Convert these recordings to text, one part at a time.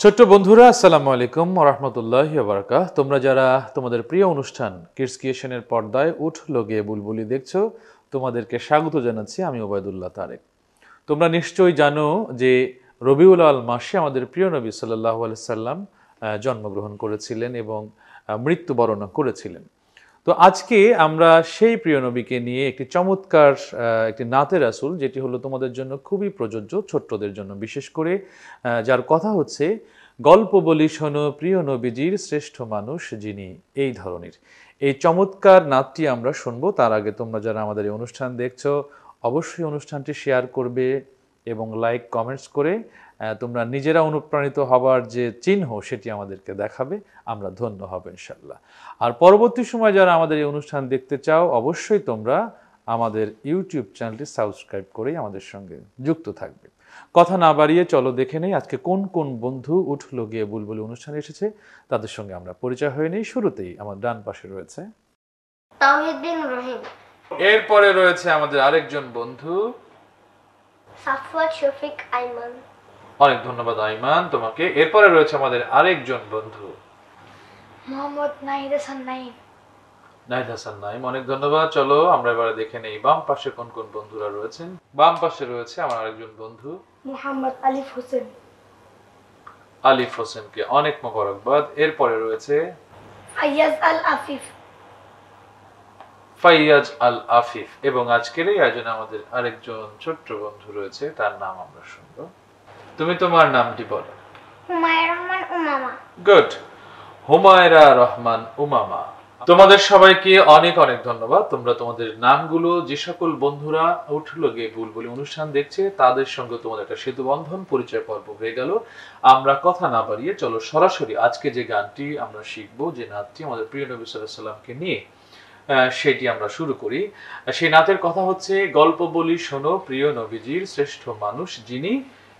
ছোট্ট বন্ধুরা, আসসালামু আলাইকুম ওয়া রাহমাতুল্লাহি ওয়া বারাকাতুহু। তোমরা যারা তোমাদের প্রিয় অনুষ্ঠান কিডস ক্রিয়েশনের পর্দায় উঠলো গিয়ে বুলবুলি দেখছো, তোমাদেরকে স্বাগত জানাচ্ছি। আমি ওবায়দুল্লাহ তারেক। তোমরা নিশ্চয়ই জানো যে রবিউল আওয়াল মাসে আমাদের প্রিয় নবী সাল্লাল্লাহু আলাইহি সাল্লাম জন্মগ্রহণ করেছিলেন এবং মৃত্যুবরণ করেছিলেন। তো আজকে আমরা সেই প্রিয় নবীকে নিয়ে একটি চমৎকার একটি নাতে রাসূল, যেটি হলো তোমাদের জন্য খুবই প্রযোজ্য, ছোট্টদের জন্য বিশেষ করে, যার কথা হচ্ছে গল্প বলি শোনো প্রিয় নবীজির শ্রেষ্ঠ মানুষ যিনি, এই ধরনের এই চমৎকার নাতটি আমরা শুনবো। তার আগে তোমরা যারা আমাদের এই অনুষ্ঠান দেখছো অবশ্যই অনুষ্ঠানটি শেয়ার করবে এবং লাইক কমেন্টস করে তোমরা নিজেরা অনুপ্রাণিত হবার যে চিহ্ন সেটি আমাদেরকে দেখাবে, আমরা ধন্য হব ইনশাল্লাহ। আর পরবর্তী সময় যারা আমাদের এই অনুষ্ঠান দেখতে চাও অবশ্যই তোমরা আমাদের ইউটিউব চ্যানেলটি সাবস্ক্রাইব করেই আমাদের সঙ্গে যুক্ত থাকবে। কথা না বাড়িয়ে চলো দেখে নেই আজকে কোন কোন বন্ধু উঠলো গিয়ে বুলবুলি অনুষ্ঠানে এসেছে, তাদের সঙ্গে আমরা পরিচয় হয়ে নেই। শুরুতেই আমার ডান পাশে রয়েছে তাওহিদ্দিন রহিম, এরপরে রয়েছে আমাদের আরেকজন বন্ধু সাফওয়াত শফিক আইমান। অনেক ধন্যবাদ আইমান তোমাকে। এরপরে রয়েছে আমাদের আরেকজন বন্ধু মোহাম্মদ নাহিদ হাসান নাইম। নাহিদ হাসান নাইম, অনেক ধন্যবাদ। চলো আমরা এবারে দেখে নেই বাম পাশে কোন কোন বন্ধুরা রয়েছেন। বাম পাশে রয়েছে আমার আরেকজন বন্ধু মোহাম্মদ আলিফ হোসেন। আলিফ হোসেনকে অনেক মোবারকবাদ। এরপরে রয়েছে ফাইয়াজ আল আফিফ। ফাইয়াজ আল আফিফ। এবং আজকের এই আয়োজনে আমাদের আরেকজন ছোট্ট বন্ধু রয়েছে, তার নাম আমরা শুনবো। তুমি তোমার নামটি বলো। হুমায়রা রহমান উমামা। গুড, হুমায়রা রহমান উমামা। তোমাদের সবাইকে অনেক অনেক ধন্যবাদ। তোমরা তোমাদের নামগুলো, যে সকল বন্ধুরা উঠলো গিয়ে বুলবুলি অনুষ্ঠান দেখছে তাদের সঙ্গে তোমাদের একটা সেতু বন্ধন পরিচয় পর্ব হয়ে গেল। আমরা কথা না বাড়িয়ে চলো সরাসরি আজকে যে গানটি আমরা শিখবো, যে নাতটি আমাদের প্রিয় নবী সাল্লাল্লাহু আলাইহি সাল্লামকে নিয়ে, সেটি আমরা শুরু করি। সেই নাতের কথা হচ্ছে গল্প বলি শোনো প্রিয় নবীজির শ্রেষ্ঠ মানুষ যিনি,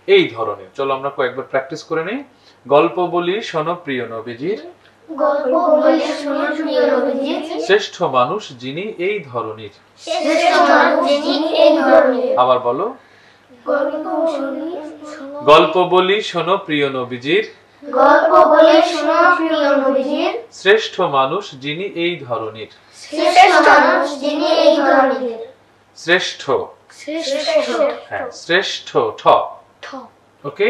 এই ধরনের। চলো আমরা কয়েকবার প্র্যাকটিস করে নেই। গল্প বলি শোনো প্রিয় নবীজির, গল্প বলি শোনো প্রিয় নবীজির শ্রেষ্ঠ মানুষ যিনি, এই ধরনের। শ্রেষ্ঠ মানুষ যিনি, এই ধরনের। আবার বলো। গল্প বলি শোনো প্রিয় নবীজির, গল্প বলি শোনো প্রিয় নবীজির শ্রেষ্ঠ মানুষ যিনি, এই ধরনের। শ্রেষ্ঠ মানুষ যিনি, এই ধরনের। শ্রেষ্ঠ, শ্রেষ্ঠ, হ্যাঁ শ্রেষ্ঠ, ঠ, ঠ, ওকে।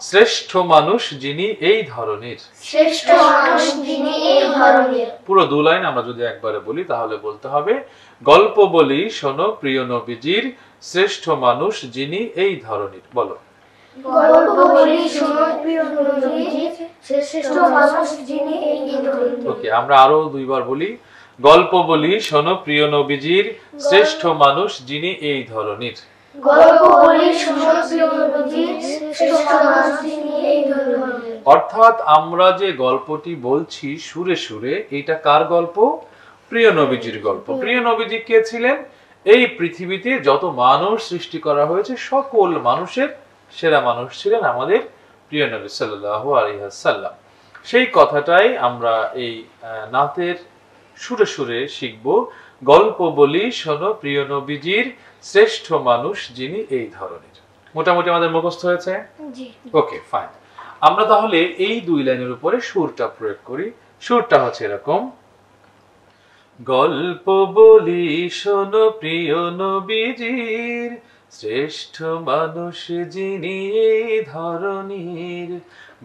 শ্রেষ্ঠ মানুষ যিনি, এই ধরনের। শ্রেষ্ঠ মানুষ যিনি, এই ধরনের। পুরো দু লাইন আমরা যদি একবারে বলি তাহলে বলতে হবে গল্প বলি শোনো প্রিয় নবীজির শ্রেষ্ঠ মানুষ যিনি, এই ধরনের। বলো। গল্প বলি শোনো প্রিয় নবীজির শ্রেষ্ঠ মানুষ যিনি, এই ধরনের। ওকে, আমরা আরো দুইবার বলি। গল্প বলি শোনো প্রিয় নবীজির শ্রেষ্ঠ মানুষ যিনি, এই ধরনের। গল্প বলি শোনো প্রিয় নবীজির শ্রেষ্ঠ মানুষ যিনি, এই ধরনের। অর্থাৎ আমরা যে গল্পটি বলছি সুরে সুরে, এটা কার গল্প? প্রিয় নবীজির গল্প। প্রিয় নবীজি কে ছিলেন? এই পৃথিবীতে যত মানুষ সৃষ্টি করা হয়েছে সকল মানুষের সেরা মানুষ ছিলেন আমাদের প্রিয় নবী সাল্লাল্লাহু আলাইহি ওয়াসাল্লাম। সেই কথাটাই আমরা এই নাতের সুরে সুরে শিখব। গল্প বলি শোনো প্রিয় নবীজির শ্রেষ্ঠ মানুষ যিনি, এই ধরনের। মোটামুটি আমাদের মুখস্থ হয়েছে? জি। ওকে, ফাইন। আমরা তাহলে এই দুই লাইনের উপরে সুরটা প্রয়োগ করি। সুরটা হচ্ছে এরকম: গল্প বলি শোনো প্রিয় নবীজির শ্রেষ্ঠ মানুষ যিনি, এই ধরনের।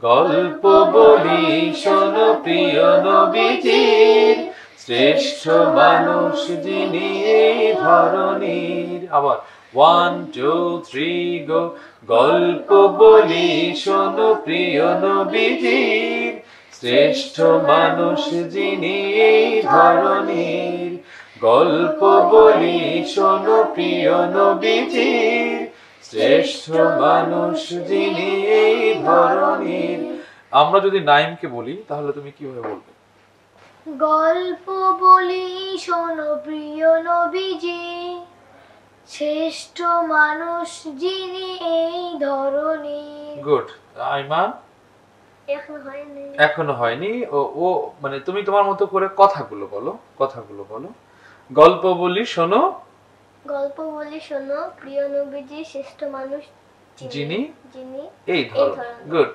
গল্প বলি শোনো প্রিয় নবীজির শ্রেষ্ঠ মানুষ যিনি, এই ধরনের। আবার 1 2 3 গো। গল্প বলি শোনো প্রিয় নবীজির শ্রেষ্ঠ মানুষ যিনি, এই ধরনের। গল্প বলি শোনো প্রিয় নবীজির শ্রেষ্ঠ মানুষ যিনি, এই ধরনের। আমরা যদি নাইমকে বলি তাহলে তুমি কিভাবে বলবে? গল্প বলি শোনো প্রিয় নবীজির শ্রেষ্ঠ মানুষ যিনি, এই ধরনের। গুড। আইমান? এখনো হয়নি। ও মানে তুমি তোমার মতো করে কথাগুলো বলো, কথাগুলো বলো। গল্প বলি শোনো, গল্প বলি শোনো প্রিয় নবীজির শ্রেষ্ঠ মানুষ যিনি, এই ধরনের। গুড।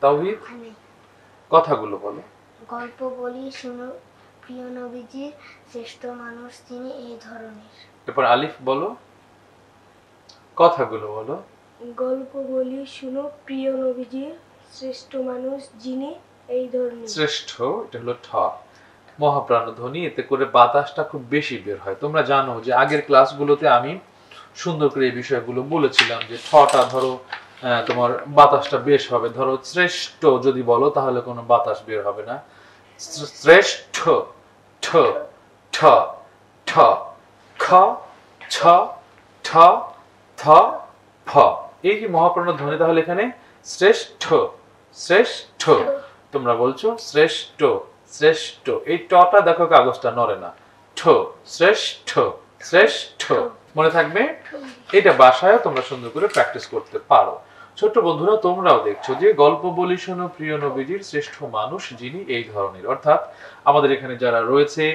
তাওহীদ, আমি কথাগুলো বলো। গল্প বলি শোনো প্রিয় নবীজির, শ্রেষ্ঠ মানুষ তিনি এই ধরনের। এরপর আলিফ বলো, কথাগুলো বলো। গল্প বলি শুনো প্রিয় নবীজির, শ্রেষ্ঠ মানুষ যিনি এই ধরনের। শ্রেষ্ঠ, এটা হলো ঠ, মহাপ্রাণ ধ্বনি, এতে করে বাতাসটা খুব বেশি বের হয়। তোমরা জানো যে আগের ক্লাসগুলোতে আমি সুন্দর করে এই বিষয়গুলো বলেছিলাম যে ঠটা ধরো তোমার বাতাসটা বেশ হবে। ধরো শ্রেষ্ঠ যদি বলো তাহলে কোনো বাতাস বের হবে না। শ্রেষ্ঠ, ঠ, ঠ, ঠ, খ, ছ, ঠ, থ, ফ। এই যে মহাপ্রাণ ধ্বনি, তাহলে এখানে শ্রেষ্ঠ, শ্রেষ্ঠ। তোমরা বলছো শ্রেষ্ঠ, শ্রেষ্ঠ। এই টটা দেখো কাগজটা নড়ে না। ঠ, শ্রেষ্ঠ, শ্রেষ্ঠ। মনে থাকবে? এটা বাসায় তোমরা সুন্দর করে প্র্যাকটিস করতে পারো। ছোট বন্ধুরা, তোমরাও দেখছো যে গল্প বলি শোনো প্রিয় নবীজির, শ্রেষ্ঠ মানুষ যিনি এই ধরনের। অর্থাৎ আমাদের এখানে যারা রয়েছে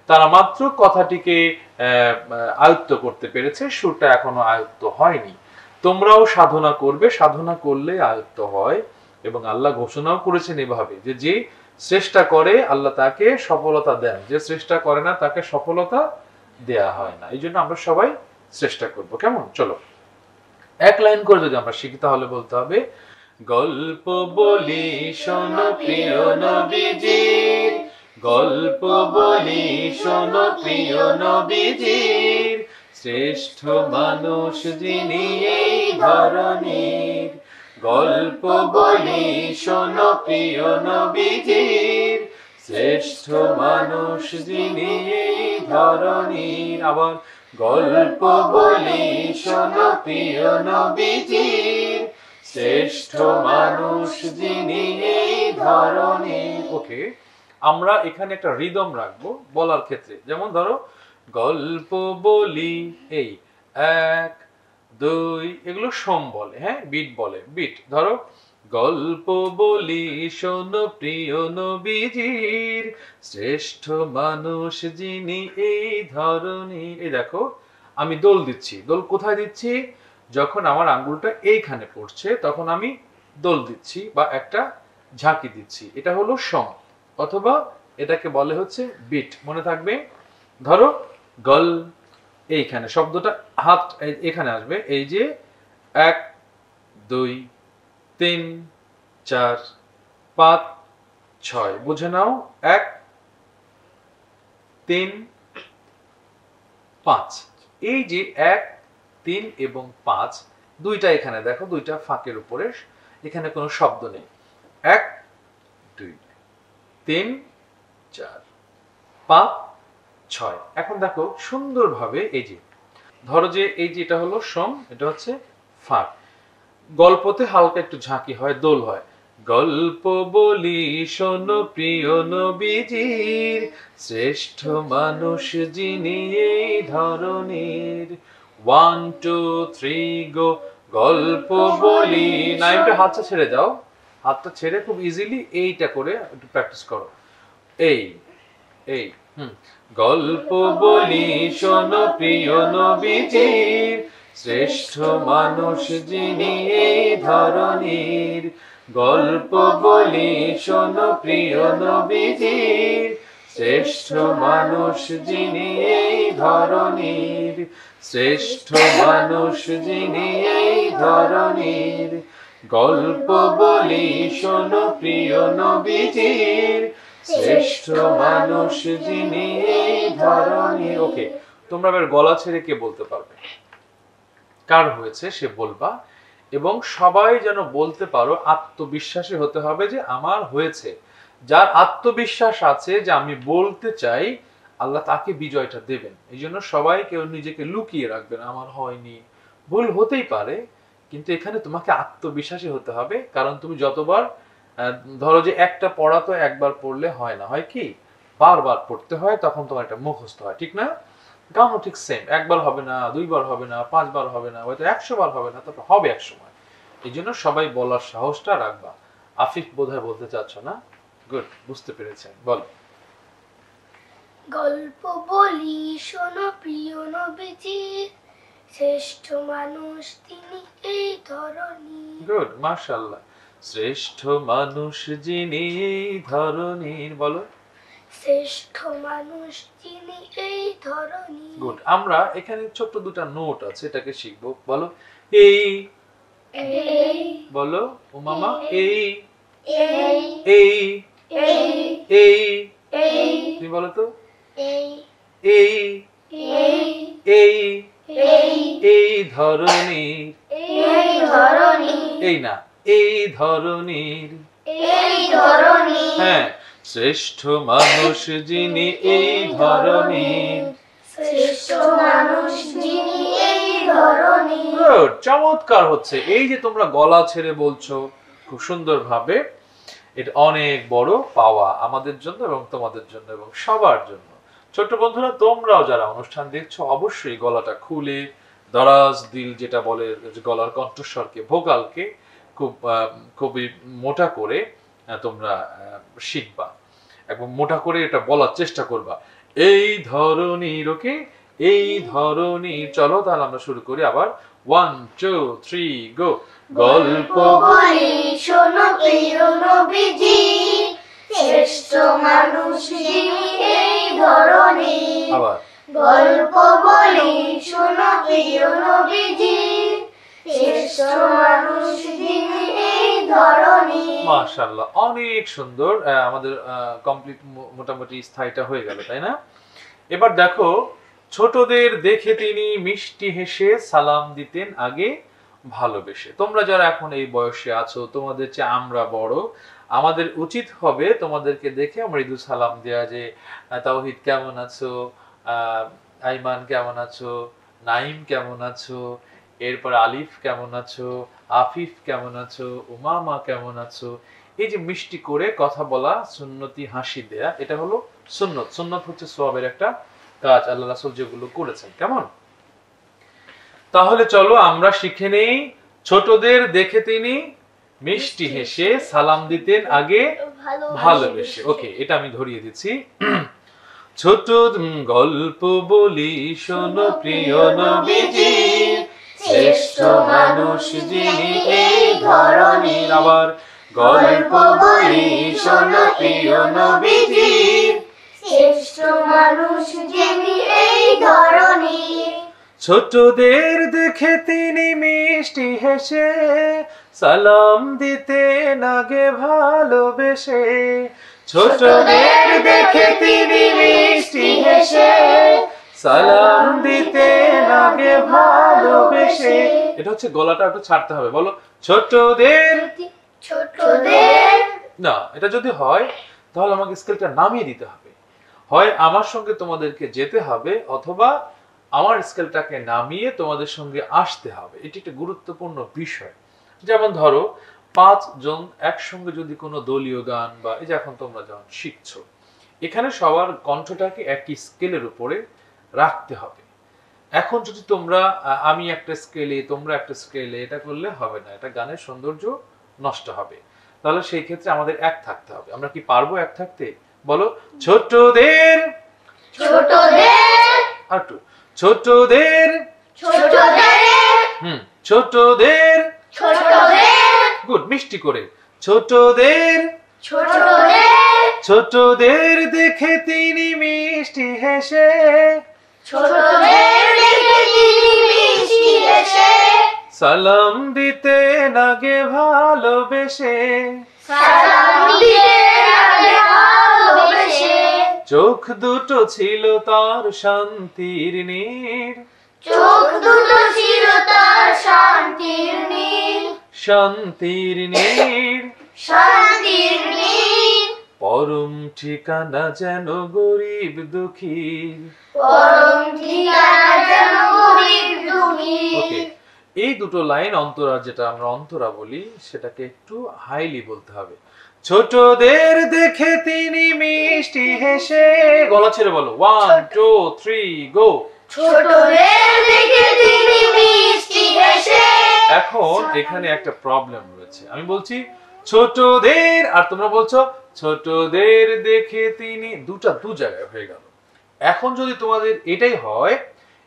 তারা মাত্র কথাটিকে আয়ত্ত করতে পেরেছে, সুরটা এখনো আয়ত্ত হয়নি। তোমরাও সাধনা করবে, সাধনা করলে আয়ত্ত হয়। এবং আল্লাহ ঘোষণাও করেছেন এভাবে যে যে চেষ্টা করে আল্লাহ তাকে সফলতা দেন, যে চেষ্টা করে না তাকে সফলতা দেয়া হয় না। এই জন্য আমরা সবাই চেষ্টা করব। কেমন? চলো এক লাইন করে যদি আমরা শিখি তাহলে বলতে হবে, গল্প বলি শোনো প্রিয় নবীজির, গল্প বলি শোনো প্রিয় নবীজির, শ্রেষ্ঠ মানুষ যিনি এই ধরনের। গল্প বলি শোনো প্রিয় নবীজির, শ্রেষ্ঠ মানুষ যিনি এই ধরনের। আবার গল্প বলি শোনো প্রিয় নবীজির, শ্রেষ্ঠ মানুষ যিনি এই ধরনের। ওকে, আমরা এখানে একটা রিদম রাখবো বলার ক্ষেত্রে। যেমন ধরো গল্প বলি, এই 1 2 এগুলো সোম বলে, হ্যাঁ বিট বলে, বিট। ধরো গল্প বলি শোনো প্রিয় নবীজির, শ্রেষ্ঠ মানুষ যিনি এই ধরনের। এই দেখো আমি দোল দিচ্ছি। দোল কোথায় দিচ্ছি? যখন আমার আঙ্গুলটা এইখানে পড়ছে তখন আমি দোল দিচ্ছি বা একটা ঝাঁকি দিচ্ছি। এটা হলো সোম, অথবা এটাকে বলে হচ্ছে বিট। মনে থাকবে? ধরো গল, এইখানে শব্দটা হাত এখানে আসবে। এই যে 1 2 3 4 5 6, বুঝে নাও। 1 3 5, এই যে 1 3 এবং 5 দুইটা এখানে দেখো, দুইটা ফাঁকের উপরে, এখানে কোনো শব্দ নেই। 1 2 3 4 5 6। এখন দেখো সুন্দরভাবে, এই যে ধরো যে এই যে এটা হলো সোম, এটা হচ্ছে ফাঁক। গল্পতে হালকা একটু ঝাঁকি হয়, দোল হয়। গল্প বলি শোনো প্রিয় নবীজির, শ্রেষ্ঠ মানুষ যিনি এই ধরনের। 1 2 3 গো, গল্প বলি না। একটু হাতটা ছেড়ে যাও, হাতটা ছেড়ে খুব ইজিলি এইটা করে একটু প্র্যাকটিস করো। এই এই গল্প বলি শোনো প্রিয় নবীজির, শ্রেষ্ঠ মানুষ যিনি এই ধরনের। গল্প বলি শোনো প্রিয় নবীজির, শ্রেষ্ঠ মানুষ যিনি এই ধরনের। শ্রেষ্ঠ মানুষ যিনি এই ধরনের। গল্প বলি শোনো প্রিয় নবীজির, শ্রেষ্ঠ মানুষ যিনি এই ধরনের। ওকে, তোমরা এবার গলা ছেড়ে কে বলতে পারবে? কার হয়েছে সে বলবা, এবং সবাই যেন বলতে পারো, আত্মবিশ্বাসী হতে হবে যে আমার হয়েছে। যার আত্মবিশ্বাস আছে যে আমি বলতে চাই, আল্লাহ তাকে বিজয়টা দেবেন। এই জন্য সবাই কেউ নিজেকে লুকিয়ে রাখবেন, আমার হয়নি। ভুল হতেই পারে, কিন্তু এখানে তোমাকে আত্মবিশ্বাসী হতে হবে। কারণ তুমি যতবার, ধরো যে একটা পড়া তো একবার পড়লে হয় না, হয় কি বারবার পড়তে হয়, তখন তোমার একটা মুখস্থ হয়, ঠিক না? গানও ঠিক সেম, একবার হবে না, 2 বার হবে না, 5 বার হবে না, হয়তো 100 বার হবে না, তারপর হবে এক সময়। এই জন্য সবাই বলার সাহসটা রাখবা। আফিফ বোধহয় বলতে চাচ্ছ না? গুড, বুঝতে পেরেছেন, বল। গল্প বলি শোনো প্রিয় নবীজির, শ্রেষ্ঠ মানুষ তিনি এই ধরনের। গুড, মাশাআল্লাহ। শ্রেষ্ঠ মানুষ যিনি এই ধরনীর, বলো। শ্রেষ্ঠ মানুষ যিনি এই ধরনী। গুড। আমরা এখানে ছোট্ট দুটা নোট আছে, এটাকে শিখবো। বলো এই, এই, বলো ও মামা, এই এই, এই এই, এই, এই, তুমি বলো তো, এই, এই এই, এই এই, এই ধরনীর, এই ধরনী, এই না, এই ধরনীর। এই ধরনী। হ্যাঁ, শ্রেষ্ঠ মানুষ যিনি এই ধরনীর। শ্রেষ্ঠ মানুষ যিনি এই ধরনী। গুড, চমৎকার হচ্ছে। এই যে তোমরা গলা ছেড়ে বলছো খুব সুন্দর ভাবে, এটা অনেক বড় পাওয়া আমাদের জন্য এবং তোমাদের জন্য এবং সবার জন্য। ছোট্ট বন্ধুরা, তোমরাও যারা অনুষ্ঠান দেখছো অবশ্যই গলাটা খুলে দরাজ দিল যেটা বলে, গলার কণ্ঠস্বরকে, ভোকালকে খুবই মোটা করে তোমরা শিখবা এবং মোটা করে এটা বলার চেষ্টা করবা, এই ধরনীর। ওকে, এই ধরনীর। চলো তাহলে আমরা শুরু করি আবার। 1 2 3 গো। গল্প বলি শোনো প্রিয় নবীজি, শ্রেষ্ঠ মানুষ যিনি এই ধরনী। আবার গল্প বলি শোনো প্রিয় নবীজি, শ্রেষ্ঠ মানুষ যিনি এই ধরনী। মাশাআল্লাহ, অনেক সুন্দর। আমাদের কমপ্লিট মোটামুটি স্থায়ীটা হয়ে গেল, তাই না? এবার দেখো, ছোটদের দেখে তিনি মিষ্টি হেসে সালাম দিতেন আগে ভালোবেসে। তোমরা যারা এখন এই বয়সে আছো, তোমাদের চেয়ে আমরা বড়, আমাদের উচিত হবে তোমাদেরকে দেখে মৃদু সালাম দেয়া, যে তাওহিদ কেমন আছো, আইমান কেমন আছো, নাইম কেমন আছো, এরপর আলিফ কেমন আছো, আফিফ কেমন আছো, উমামা কেমন আছো। এই যে মিষ্টি করে কথা বলা, সুন্নতি হাসি দেয়া, এটা হলো সুন্নত। সুন্নত হচ্ছে সওয়াবের একটা কাজ, আল্লাহ রাসূল যেগুলো করেছেন। কেমন? তাহলে চলো আমরা শিখে নেই, ছোটদের দেখে তিনি মিষ্টি হেসে সালাম দিতেন আগে ভালোবেসে। ওকে, এটা আমি ধরিয়ে দিচ্ছি। ছোট গল্প বলি শোনো প্রিয় নবীজি, শ্রেষ্ঠ মানুষ যিনি এই ধরনীর। আবার গল্প বলি শোনো প্রিয় নবীজি, শ্রেষ্ঠ মানুষ যিনি এই ধরনী। ছোটদের দেখে তিনি মিষ্টি হেসে সালাম দিতেন আগে ভালোবেসে। ছোটদের দেখে তিনি মিষ্টি হেসে সালাম দিতেন আগে ভালোবেসে। এটা হচ্ছে গলাটা একটু ছাড়তে হবে। বলো ছোটদের। ছোটদের। না, এটা যদি হয় তাহলে আমাকে স্কেলটা নামিয়ে দিতে হবে। হয় আমার সঙ্গে তোমাদেরকে যেতে হবে, অথবা আমার স্কেলটাকে নামিয়ে তোমাদের সঙ্গে আসতে হবে। এটি একটা গুরুত্বপূর্ণ বিষয়। যেমন ধরো 5 জন একসঙ্গে যদি কোনো দলীয় গান, বা এই যে এখন তোমরা যখন শিখছো, এখানে সবার কণ্ঠটাকে একই স্কেলের উপরে রাখতে হবে। এখন যদি তোমরা আমি একটা স্কেলে তোমরা একটা স্কেলে, এটা করলে হবে না, এটা গানের সৌন্দর্য নষ্ট হবে। তাহলে সেই ক্ষেত্রে আমাদের এক থাকতে হবে। আমরা কি পারবো এক থাকতে? বলো ছোটদের। ছোটদের। আরেকটু ছোটদের। ছোটদের। ছোটদের। ছোটদের। গুড, মিষ্টি করে। ছোটদের। ছোটদের। ছোটদের দেখে তিনি মিষ্টি হেসে ছোটদের দেখে তিনি মিষ্টি হেসে সালাম দিতেন আগে ভালোবেসে। সালাম দিতেন আগে ভালোবেসে। চোখ দুটো ছিল তার শান্তির নীড়। চোখ দুটো ছিল তার শান্তির নীড়। শান্তির নীড়। শান্তির নীড়। পরম ঠিকানা যেন গরিব দুঃখীর। পরম ঠিকানা যেন গরিব দুঃখীর। ওকে, এই দুটো লাইন অন্তরা, যেটা আমরা অন্তরা বলি, সেটাকে একটু হাইলি বলতে হবে। ছোটদের দেখে তিনি মিষ্টি হেসে, গলা ছেড়ে বলো 1 2 3 গো। ছোটদের দেখে তিনি মিষ্টি হেসে। এখন এখানে একটা প্রবলেম রয়েছে। আমি বলছি ছোটদের, আর তোমরা বলছো ছোটদের দেখে তিনি, দুটা দু জায়গায় হয়ে গেল। এখন যদি তোমাদের এটাই হয়,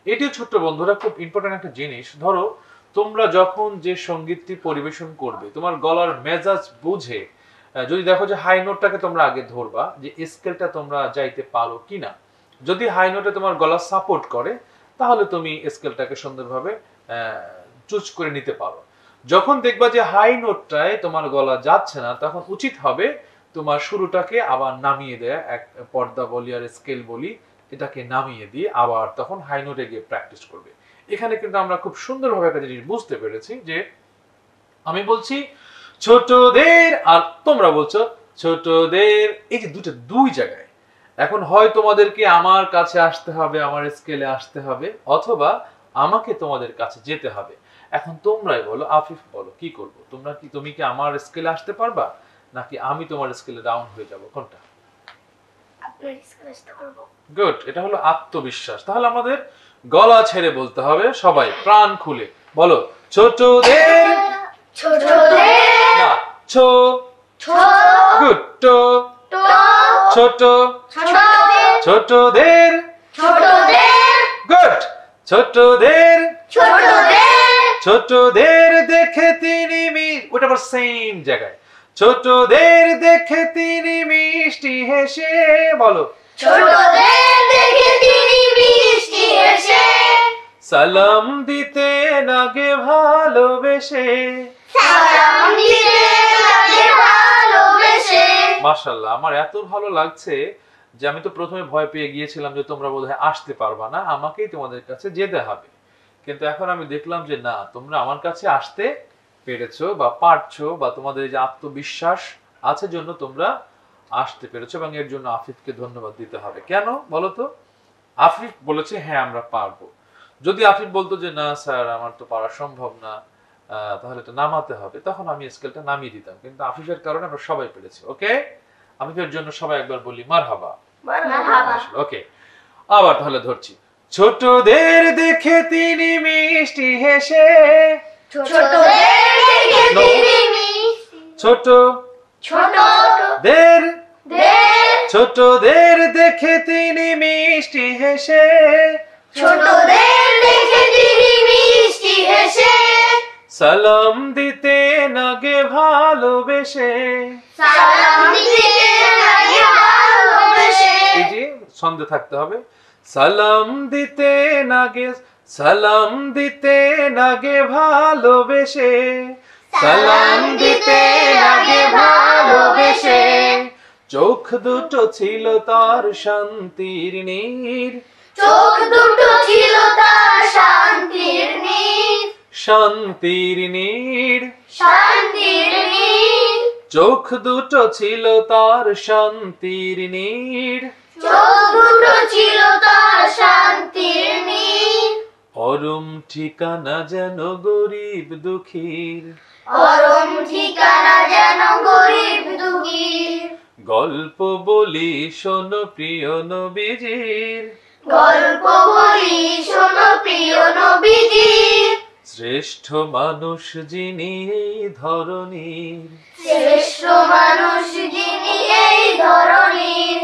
এটিও ছোট্ট বন্ধুরা খুব ইম্পর্টেন্ট একটা জিনিস। ধরো তোমরা যখন যে সঙ্গীতটি পরিবেশন করবে তোমার গলার মেজাজ বুঝে যদি দেখো যে হাই নোটটাকে তোমরা আগে ধরবা যে স্কেলটা তোমরা যাইতে পারো কিনা। যদি হাই নোটে তোমার গলা সাপোর্ট করে তাহলে তুমি স্কেলটাকে সুন্দরভাবে চুজ করে নিতে পারো। যখন দেখবা যে হাই নোটটায় তোমার গলা যাচ্ছে না তখন উচিত হবে তোমার শুরুটাকে আবার নামিয়ে দেয়া, এক পর্দা বলি আর স্কেল বলি, এটাকে নামিয়ে দিয়ে আবার তখন হাই নোটে গিয়ে প্র্যাকটিস করবে। এখানে কিন্তু আমরা খুব সুন্দরভাবে একটা জিনিস বুঝতে পেরেছি যে আমি বলছি ছোটদের আর তোমরা বলছো ছোটদের, এই যে দুই জায়গায়। এখন হয় তোমাদেরকে আমার কাছে আসতে হবে, আমার স্কেলে আসতে হবে, অথবা আমাকে তোমাদের কাছে যেতে হবে। এখন তোমরাই বলো, আফিফ বলো কি করব, তুমি কি আমার স্কেলে আসতে পারবা নাকি আমি তোমার স্কেলে ডাউন হয়ে যাব, কোনটা? আপনার স্কেলে আসতে পারবো। গুড, এটা হলো আত্মবিশ্বাস। তাহলে আমাদের গলা ছেড়ে বলতে হবে, সবাই প্রাণ খুলে বলো ছোটদের ছোটদের না ছো গুড টো ছোট ছোটদের গুড ছোটদের ছোটদের দেখে তিনি ওটা আবার সেম জায়গায়। ছোটদের দেখে তিনি মিষ্টি হেসে বলো ছোটদের দেখে তিনি মিষ্টি হেসে সালাম দিতে নাগে ভালোবেসে সালাম দিতে লাগে ভালোবেসে। মাশাআল্লাহ, আমার এত ভালো লাগছে যে আমি তো প্রথমে ভয় পেয়ে গিয়েছিলাম যে তোমরা বোধহয় আসতে পারবা না, আমাকেই তোমাদের কাছে যেতে হবে। কিন্তু এখন আমি দেখলাম যে না, তোমরা আমার কাছে আসতে পেরেছো বা পারছো, বা তোমাদের যে আত্মবিশ্বাস আছে জন্য তোমরা আসতে পেরেছো, এবং এর জন্য আফিফকে ধন্যবাদ দিতে হবে। কেন বলো তো? আফিফ বলেছে হ্যাঁ আমরা পারবো। যদি আফিফ বলতো যে না স্যার আমার তো পারা সম্ভব না, তাহলে এটা নামাতে হবে, তখন আমি স্কেলটা নামিয়ে দিতাম। কিন্তু আফিফের কারণে আমরা সবাই পেরেছি। ওকে, আফিফের জন্য সবাই একবার বলি মারহাবা। মারহাবা। ওকে, আবার তাহলে ধরছি। ছোটদের দেখে তিনি মিষ্টি হেসে ছোটদের দেখে তিনি মিষ্টি ছোট ছোটদের ছোটদের দেখে তিনি মিষ্টি হেসে ছোটদের দেখে তিনি মিষ্টি হেসে সালাম দিতে নাগে ভালোবেসে। সালাম দিতে লাগে ভালোবেসে। এই যে ছন্দে থাকতে হবে, সালাম দিতে নাগে, সালাম দিতে নাগে ভালোবেসে, সালাম দিতে নাগে ভালোবেসে। চোখ দুটো ছিল তার শান্তির নীর, চোখ দুটো ছিল তার শান্তির নীর, শান্তির নীর। শান্তির নীর। চোখ দুটো ছিল তার শান্তির নীর, চোখ দুটো ছিল তার শান্তির নীর। পরম ঠিকানা যেন গরিব দুঃখীর, পরম ঠিকানা যেন গরিব দুঃখীর। গল্প বলি শোনো প্রিয় নবীজির, গল্প বলি শোনো প্রিয় নবীজির। শ্রেষ্ঠ মানুষ যিনি এই ধরনীর, শ্রেষ্ঠ মানুষ যিনি এই ধরনীর।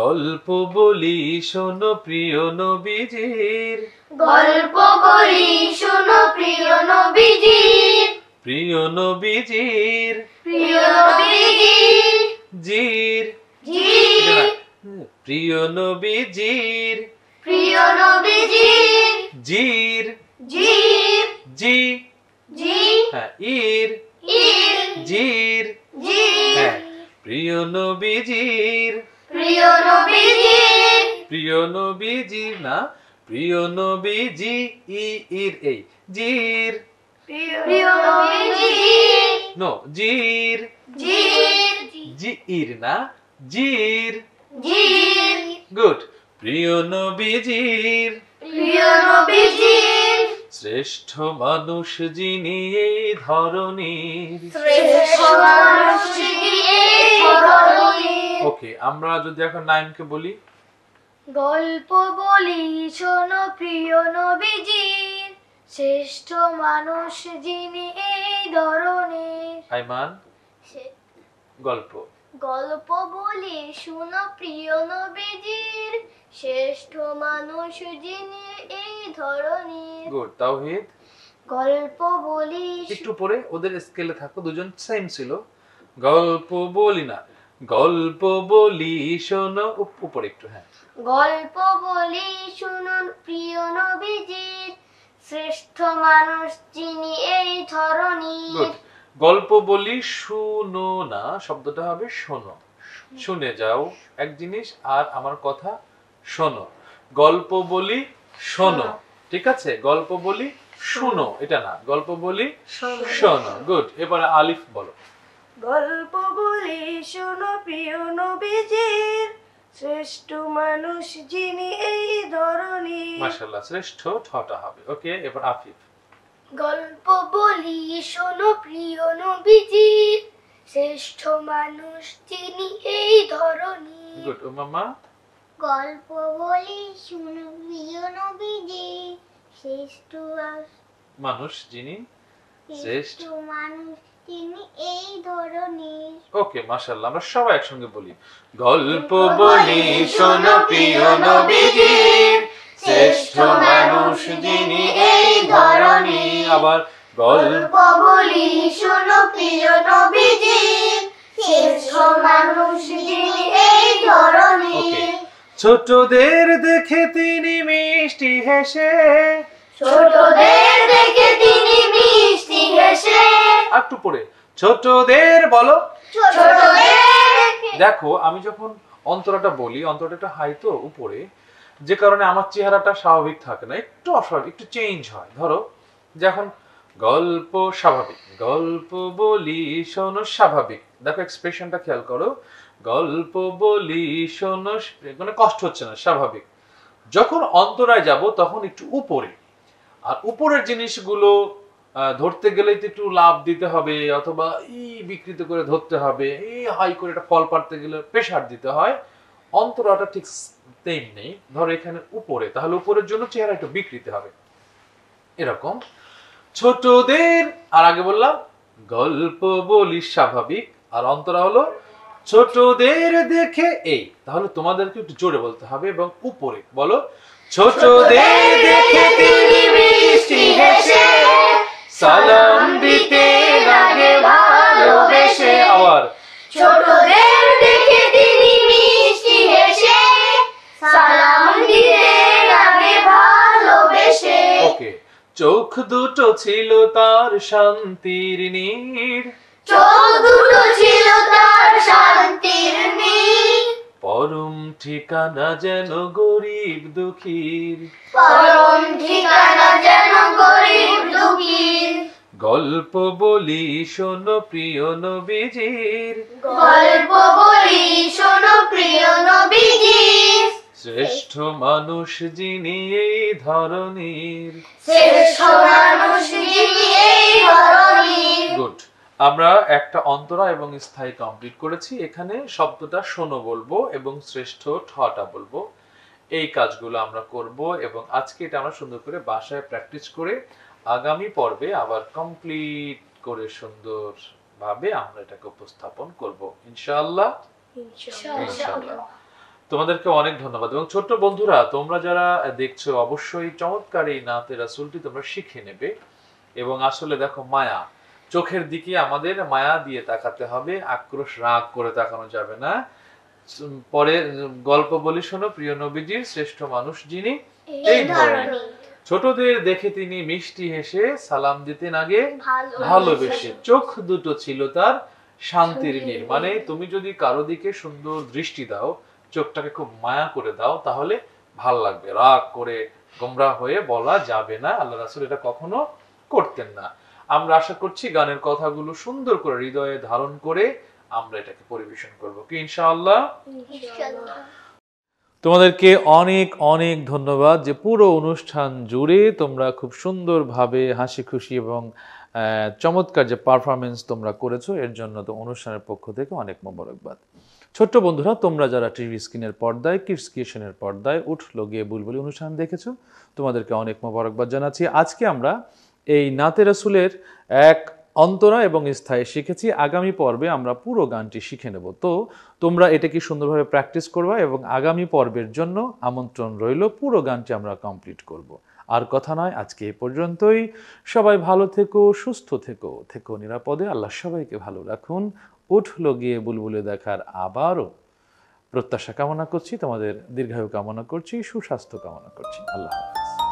গল্প বলি শোনো প্রিয় নবীজির, গল্প বলি শোনো প্রিয় নবীজির। প্রিয় নবীজির প্রিয় নবীজির। জির, জির। প্রিয় নবীজির প্রিয় নবীজির। জির, জির। জি, জি। হ্যাঁ ইর, ইর। জির, জির। হ্যাঁ প্রিয় নবীজির, প্রিয় নবীজির। প্রিয় নবীজির না, প্রিয় নবীজি ইর, এই জির, প্রিয় নবীজির। নো জির, জির। জি ইর না, জির। জির। গুড, প্রিয় নবীজির, প্রিয় নবীজির। শ্রেষ্ঠ মানুষ যিনি এই ধরনীর। শ্রেষ্ঠ মানুষ যিনি এই ধরনীর। ওকে, আমরা যদি এখন নাইমকে বলি, গল্প বলি শোনো প্রিয় নবীজির। শ্রেষ্ঠ মানুষ যিনি এই ধরনীর। আইমান গল্প, গল্প বলি শোনো প্রিয় নবীজির। শ্রেষ্ঠ মানুষ যিনি এই ধরনীর। গুড। তাওহীদ, গল্প বলি একটু পরে ওদের স্কেলে থাকো, দুজন সেম ছিল। গল্প বলি না, গল্প বলি শোনো, উপরে একটু, হ্যাঁ। গল্প বলি শুনুন প্রিয় নবীজির, শ্রেষ্ঠ মানুষ যিনি এই ধরনীর। গুড। গল্প বলি শুনো না, শব্দটা হবে শোনো, শুনে যাও এক জিনিস আর আমার কথা শোনো। গল্প বলি শোনো, ঠিক আছে? গল্প বলি শুনো এটা না, গল্প বলি শোনো। গুড। এবারে আলিফ বলো। গল্প বলি শোনো প্রিয় নবীজির, শ্রেষ্ঠ মানুষ যিনি এই ধরনীর। মাশাআল্লাহ, শ্রেষ্ঠ ঠটা হবে। ওকে, এবার আফিফ। গল্প বলি শোনো প্রিয় নবীজির, শ্রেষ্ঠ মানুষ যিনি এই ধরনীর। গুড। উমামা। গল্প বলি শোনো প্রিয় নবীজির, শ্রেষ্ঠ মানুষ যিনি, শ্রেষ্ঠ মানুষ যিনি এই ধরনীর। ওকে, মাশাআল্লাহ, আমরা সবাই একসঙ্গে বলি। গল্প বলি শোনো প্রিয় নবীজির, শ্রেষ্ঠ মানুষ যিনি এই ধরনীর। আবার গল্প বলি শোনো প্রিয় নবীজির, শ্রেষ্ঠ মানুষ যিনি এই ধরনীর। ছোটদের দেখে তিনি মিষ্টি হেসে, ছোটদের দেখে তিনি মিষ্টি হেসে। একটু পরে ছোটদের বলো। ছোটদের দেখো আমি যখন অন্তরাটা বলি, অন্তরাটা একটা হাই তো উপরে, যে কারণে আমার চেহারাটা স্বাভাবিক থাকে না, একটু অস্বাভাবিক, একটু চেঞ্জ হয়। ধরো যখন গল্প স্বাভাবিক, গল্প বলি শোনো স্বাভাবিক, দেখো এক্সপ্রেশনটা খেয়াল করো। গল্প বলি শোনো, মানে কষ্ট হচ্ছে না, স্বাভাবিক। যখন অন্তরায় যাব তখন একটু উপরে, আর উপরের জিনিসগুলো ধরতে গেলেই তো একটু লাভ দিতে হবে, অথবা বিকৃত করে ধরতে হবে, হাই করে একটা ফল পাড়তে গেলে প্রেসার দিতে হয়। অন্তরাটা ঠিক তেম নেই। ধরো এখানে উপরে, তাহলে উপরের জন্য চেহারা একটু বিকৃতি হবে এরকম। ছোটদের, আর আগে বললাম গল্প বলি স্বাভাবিক, আর অন্তরা হলো ছোটদের দেখে এই। তাহলে তোমাদেরকে একটু জোরে বলতে হবে এবং উপরে বলো। ছোটদের দেখে তিনি মিষ্টি হেসে, সালাম দিতে লাগে ভালোবেসে। আবার ছোটদের দেখে তিনি মিষ্টি হেসে, সালাম দিতে লাগে ভালোবেসে। ওকে। চোখ দুটো ছিল তার শান্তির নীড়, চোখ দুটো ছিল তার শান্তির নীড়, পরম ঠিকানা যেন গরিব দুঃখীর, পরম ঠিকানা যেন গরিব দুঃখীর। গল্প বলি শোনো প্রিয় নবীজির, গল্প বলি শোনো প্রিয় নবীজির, শ্রেষ্ঠ মানুষ যিনি এই ধরনীর। শ্রেষ্ঠ মানুষ যিনি এই ধরনীর। গুড। আমরা একটা অন্তরা এবং স্থায়ী কমপ্লিট করেছি। এখানে শব্দটা শোনো বলবো এবং শ্রেষ্ঠ ঠটা বলবো। এই কাজগুলো আমরা করব এবং আজকে এটা আমরা সুন্দর করে বাসায় প্র্যাকটিস করে আগামী পর্বে আবার কমপ্লিট করে সুন্দর ভাবে আমরা এটাকে উপস্থাপন করব ইনশাআল্লাহ। ইনশাআল্লাহ। তোমাদেরকে অনেক ধন্যবাদ। এবং ছোট্ট বন্ধুরা, তোমরা যারা দেখছো অবশ্যই চমৎকার এই নাতে রাসূলটি তোমরা শিখে নেবে। এবং আসলে দেখো, মায়া, চোখের দিকে আমাদের মায়া দিয়ে তাকাতে হবে, আক্রোশ রাগ করে তাকানো যাবে না। পরে গল্প বলি শোনো প্রিয় নবীজির, শ্রেষ্ঠ মানুষ যিনি এই ধরনের। ছোটদের দেখে তিনি মিষ্টি হেসে, সালাম দিতেন আগে ভালোবেসে, চোখ দুটো ছিল তার শান্তির নীড়। মানে তুমি যদি কারো দিকে সুন্দর দৃষ্টি দাও, চোখটাকে খুব মায়া করে দাও, তাহলে ভাল লাগবে। রাগ করে গোমরা হয়ে বলা যাবে না, আল্লাহ রাসূল এটা কখনো করতেন না। আমরা আশা করছি গানের কথাগুলো সুন্দর করে হৃদয়ে ধারণ করে আমরা এটাকে পরিবেশন করব কি ইনশাআল্লাহ। তোমাদেরকে অনেক অনেক ধন্যবাদ যে পুরো অনুষ্ঠান জুড়ে তোমরা খুব সুন্দরভাবে হাসি খুশি এবং চমৎকার যে পারফরমেন্স তোমরা করেছো, এর জন্য তো অনুষ্ঠানের পক্ষ থেকে অনেক মোবারকবাদ। ছোট্ট বন্ধুরা, তোমরা যারা টিভি স্ক্রিনের পর্দায়, কিডস ক্রিয়েশনের পর্দায় উঠলো গিয়ে বুলবুলি অনুষ্ঠান দেখেছো, তোমাদেরকে অনেক মোবারকবাদ জানাচ্ছি। আজকে আমরা এই নাতে রাসূলের এক অন্তরা এবং স্থায়ী শিখেছি। আগামী পর্বে আমরা পুরো গানটি শিখে নেব। তো তোমরা এটা কি সুন্দরভাবে প্র্যাকটিস করবা এবং আগামী পর্বের জন্য আমন্ত্রণ রইল, পুরো গানটি আমরা কমপ্লিট করব। আর কথা নয়, আজকে এ পর্যন্তই। সবাই ভালো থেকো, সুস্থ থেকো, থেকো নিরাপদে। আল্লাহ সবাইকে ভালো রাখুন। উঠলো গিয়ে বুলবুলি দেখার আবারও প্রত্যাশা কামনা করছি, তোমাদের দীর্ঘায়ু কামনা করছি, সুস্বাস্থ্য কামনা করছি। আল্লাহ হাফেজ।